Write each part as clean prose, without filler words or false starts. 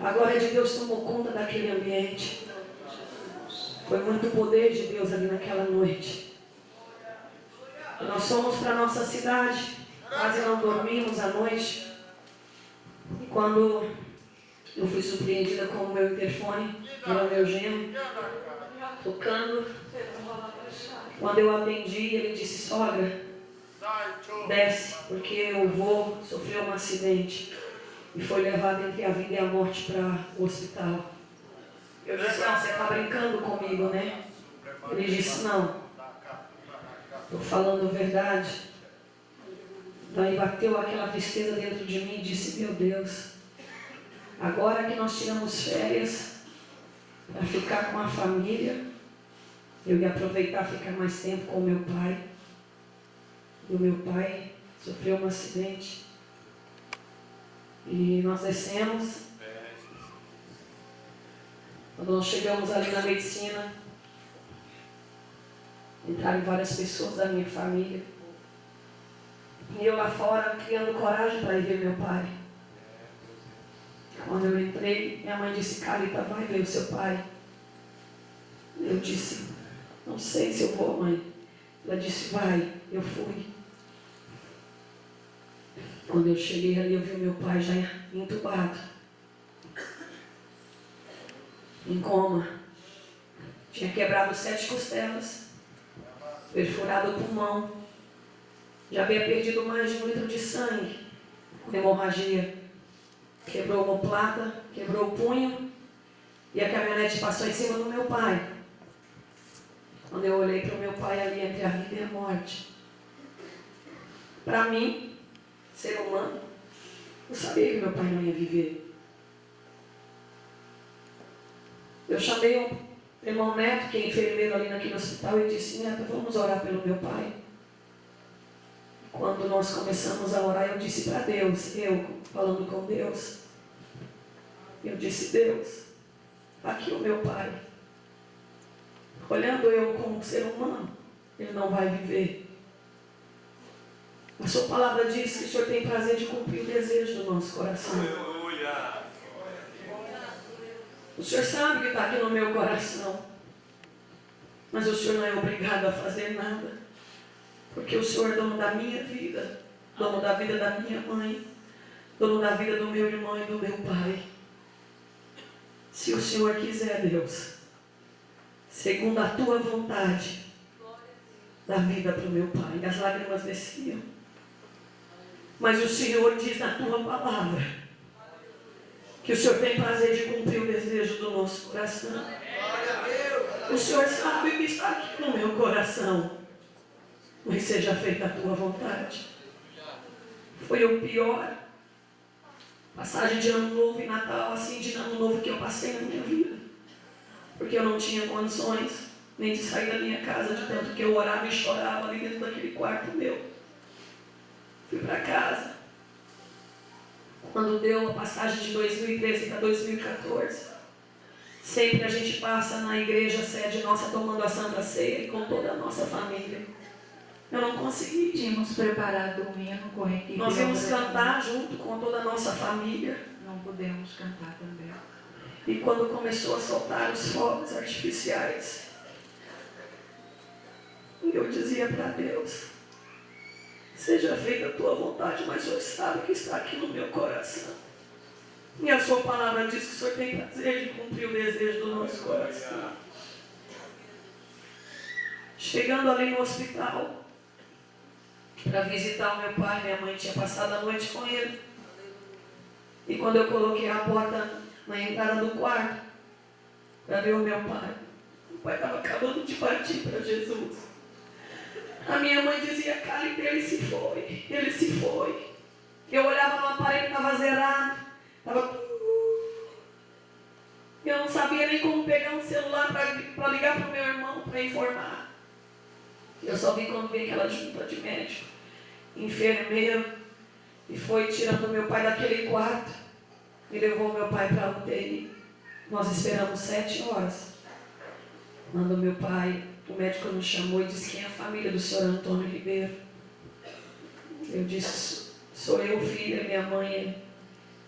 A glória de Deus tomou conta daquele ambiente. Foi muito poder de Deus ali naquela noite. E nós fomos para a nossa cidade, quase não dormimos à noite. E quando eu fui surpreendida com o meu interfone, era o meu genro, tocando. Quando eu atendi, ele disse: sogra, desce, porque o vô sofreu um acidente e foi levado entre a vida e a morte para o hospital. Eu disse: não, você está brincando comigo, né? Ele disse: não, estou falando a verdade. Daí bateu aquela tristeza dentro de mim e disse: meu Deus, agora que nós tiramos férias para ficar com a família, eu ia aproveitar ficar mais tempo com o meu pai. E o meu pai sofreu um acidente. E nós descemos. Quando nós chegamos ali na medicina, entraram várias pessoas da minha família. E eu lá fora, criando coragem para ir ver meu pai. Quando eu entrei, minha mãe disse: Carita, vai ver o seu pai. Eu disse: não sei se eu vou, mãe. Ela disse: vai. Eu fui. Quando eu cheguei ali, eu vi o meu pai já entubado, em coma. Tinha quebrado 7 costelas, perfurado o pulmão, já havia perdido mais de 1 litro de sangue, com hemorragia. Quebrou a omoplata, quebrou o punho, e a caminhonete passou em cima do meu pai. Quando eu olhei para o meu pai ali entre a vida e a morte, para mim, ser humano, eu sabia que meu pai não ia viver. Eu chamei o irmão Neto, que é enfermeiro ali naquele hospital, e disse: Neto, vamos orar pelo meu pai. Quando nós começamos a orar, eu disse para Deus, eu falando com Deus, eu disse: Deus, aqui o meu pai. Olhando eu como ser humano, ele não vai viver. A sua palavra diz que o Senhor tem prazer de cumprir o desejo do nosso coração. Aleluia. O Senhor sabe que está aqui no meu coração. Mas o Senhor não é obrigado a fazer nada. Porque o Senhor é dono da minha vida, dono da vida da minha mãe, dono da vida do meu irmão e do meu pai. Se o Senhor quiser, Deus, segundo a tua vontade, dá vida para o meu pai. E as lágrimas desciam. Mas o Senhor diz na tua palavra que o Senhor tem prazer de cumprir o desejo do nosso coração. O Senhor sabe que está aqui no meu coração. Mas seja feita a tua vontade. Foi o pior passagem de ano novo e Natal, assim, de ano novo que eu passei na minha vida. Porque eu não tinha condições nem de sair da minha casa, de tanto que eu orava e chorava ali dentro daquele quarto meu. Fui para casa. Quando deu a passagem de 2013 para 2014, sempre a gente passa na igreja sede nossa tomando a Santa Ceia e com toda a nossa família. Eu não consegui. Tínhamos preparado um hino corretivo. Nós íamos cantar junto com toda a nossa família. Não pudemos cantar também. E quando começou a soltar os fogos artificiais, eu dizia para Deus: seja feita a tua vontade, mas o Senhor sabe que está aqui no meu coração. E a sua palavra diz que o Senhor tem prazer de cumprir o desejo do nosso coração. Chegando ali no hospital, para visitar o meu pai, minha mãe tinha passado a noite com ele. E quando eu coloquei a porta na entrada do quarto, para ver o meu pai estava acabando de partir para Jesus. A minha mãe dizia: Carita, ele se foi, ele se foi. Eu olhava no aparelho, estava zerado, estava... Eu não sabia nem como pegar um celular para ligar para o meu irmão, para informar. Eu só vi quando veio aquela junta de médico, enfermeiro, e foi tirando meu pai daquele quarto e levou meu pai para a UTI. Nós esperamos 7 horas. Quando meu pai, o médico nos chamou e disse: quem é a família do senhor Antônio Ribeiro? Eu disse: sou eu, filha, minha mãe,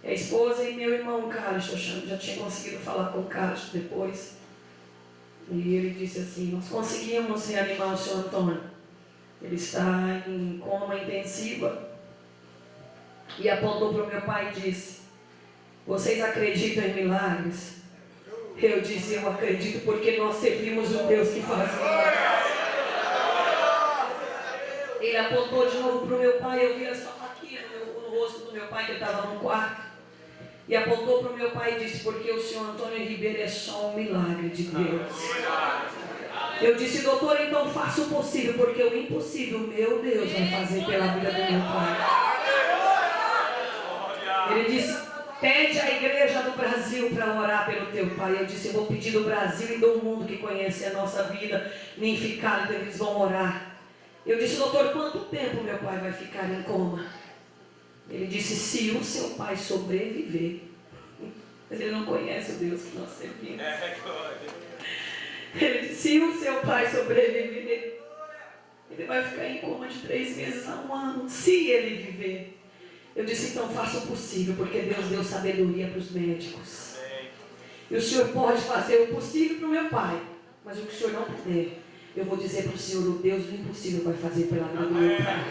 é a esposa e meu irmão Carlos. Carlos, eu já tinha conseguido falar com o Carlos depois. E ele disse assim, nós conseguimos reanimar o senhor Antônio. Ele está em coma intensiva. E apontou para o meu pai e disse, vocês acreditam em milagres? Eu disse, eu acredito porque nós servimos um Deus que faz milagres. Ele apontou de novo para o meu pai, eu vi essa faquinha no rosto do meu pai, que estava no quarto. E apontou para o meu pai e disse, porque o senhor Antônio Ribeiro é só um milagre de Deus. Eu disse, doutor, então faça o possível, porque o impossível, meu Deus, vai fazer pela vida do meu pai. Ele disse, pede à igreja do Brasil para orar pelo teu pai. Eu disse, eu vou pedir do Brasil e do mundo que conhece a nossa vida, nem ficar, então eles vão orar. Eu disse, doutor, quanto tempo meu pai vai ficar em coma? Ele disse, se o seu pai sobreviver. Mas ele não conhece o Deus que nós servimos. Ele disse, se o seu pai sobreviver, ele vai ficar em coma de 3 meses a 1 ano. Se ele viver. Eu disse, então faça o possível, porque Deus deu sabedoria para os médicos. E o senhor pode fazer o possível para o meu pai. Mas o que o senhor não puder, eu vou dizer para o senhor, o Deus do impossível vai fazer pela vida do meu pai.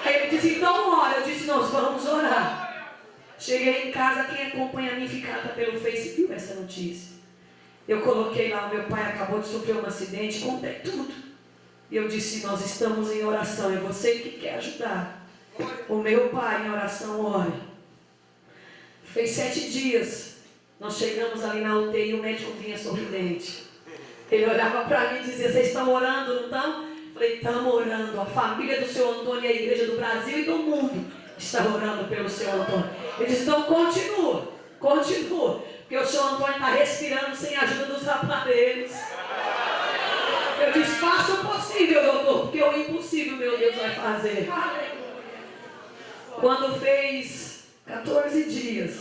Aí ele disse, então ora. Eu disse, nós vamos orar. Cheguei em casa, quem acompanha a minha ficada pelo Face viu essa notícia. Eu coloquei lá, o meu pai acabou de sofrer um acidente, contei tudo. E eu disse, nós estamos em oração, é você que quer ajudar. O meu pai em oração, ore. Fez 7 dias, nós chegamos ali na UTI e o médico vinha sorridente. Ele olhava para mim e dizia, vocês estão orando, não estão? Falei, estamos orando. A família do seu Antônio e a igreja do Brasil e do mundo está orando pelo seu Antônio. Ele disse, então continua. Porque o seu Antônio está respirando sem a ajuda dos aparelhos. Eu disse, faça o possível, doutor, porque o impossível, meu Deus, vai fazer. Quando fez 14 dias,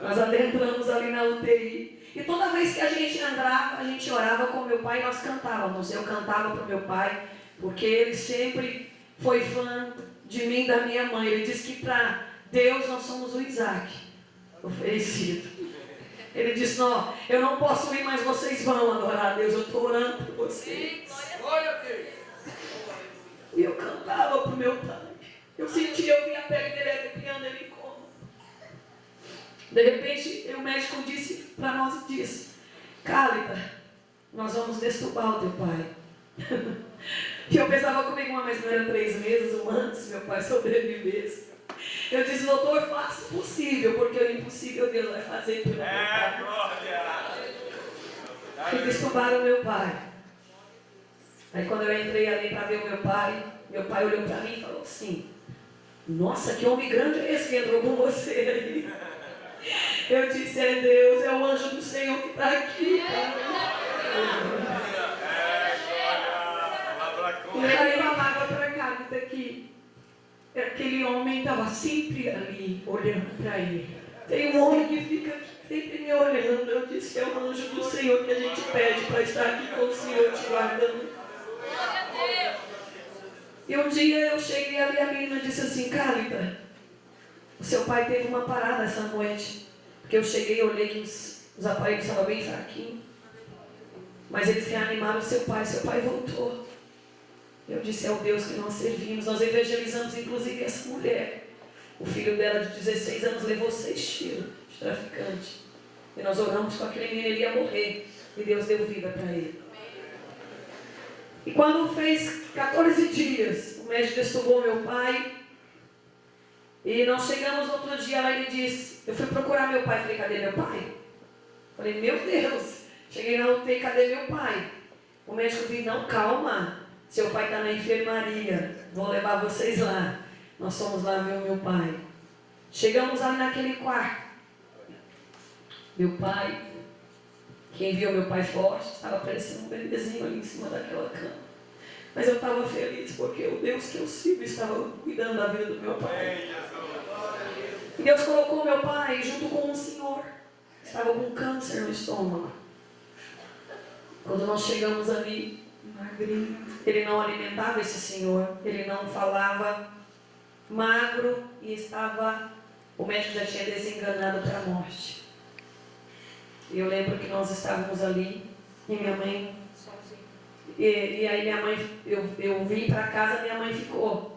nós adentramos ali na UTI. E toda vez que a gente entrava, a gente orava com meu pai e nós cantávamos. Eu cantava para o meu pai, porque ele sempre foi fã de mim e da minha mãe. Ele disse que para Deus nós somos o Isaac oferecido. Ele disse, não, eu não posso ir, mas vocês vão adorar a Deus. Eu estou orando por vocês. E eu cantava para o meu pai. Eu sentia, eu via a pele dele arrepiando, ele como. De repente, o médico disse para nós, Cálida, nós vamos destubar o teu pai. E eu pensava comigo, mas não era 3 meses, 1 ano, se meu pai sobrevivesse. Eu disse, doutor, faça o possível, porque o impossível Deus vai fazer pelo meu pai. E destubaram o meu pai. Aí quando eu entrei ali para ver o meu pai olhou para mim e falou assim, nossa, que homem grande é esse que entrou com você aí? Eu disse, é Deus, é o anjo do Senhor que está aqui. E ele falava para cá, que aquele homem estava sempre ali, olhando para ele. Tem um homem que fica sempre me olhando. Eu disse, é o anjo do Senhor que a gente pede para estar aqui com o Senhor te guardando. E um dia eu cheguei ali, a menina disse assim, Cálida, o seu pai teve uma parada essa noite. Porque eu cheguei e olhei que os aparelhos estavam bem fraquinhos. Mas eles reanimaram seu pai voltou. Eu disse, é o Deus que nós servimos. Nós evangelizamos inclusive essa mulher. O filho dela de 16 anos levou 6 tiros de traficante. E nós oramos com aquele menino, ele ia morrer. E Deus deu vida para ele. E quando fez 14 dias, o médico estubou meu pai. E nós chegamos outro dia lá e ele disse, eu fui procurar meu pai, falei, cadê meu pai? Falei, meu Deus, cheguei na UTI, cadê meu pai? O médico disse, não, calma, seu pai está na enfermaria, vou levar vocês lá. Nós fomos lá ver o meu pai. Chegamos ali naquele quarto. Meu pai, quem viu meu pai forte, estava parecendo um bebezinho ali em cima daquela cama. Mas eu estava feliz porque o Deus que eu sirvo estava cuidando da vida do meu pai. E Deus colocou meu pai junto com um senhor que estava com câncer no estômago. Quando nós chegamos ali, magrinho, ele não alimentava esse senhor, ele não falava, magro e estava O médico já tinha desenganado para a morte. E eu lembro que nós estávamos ali e minha mãe... E aí minha mãe, eu vim para casa, minha mãe ficou.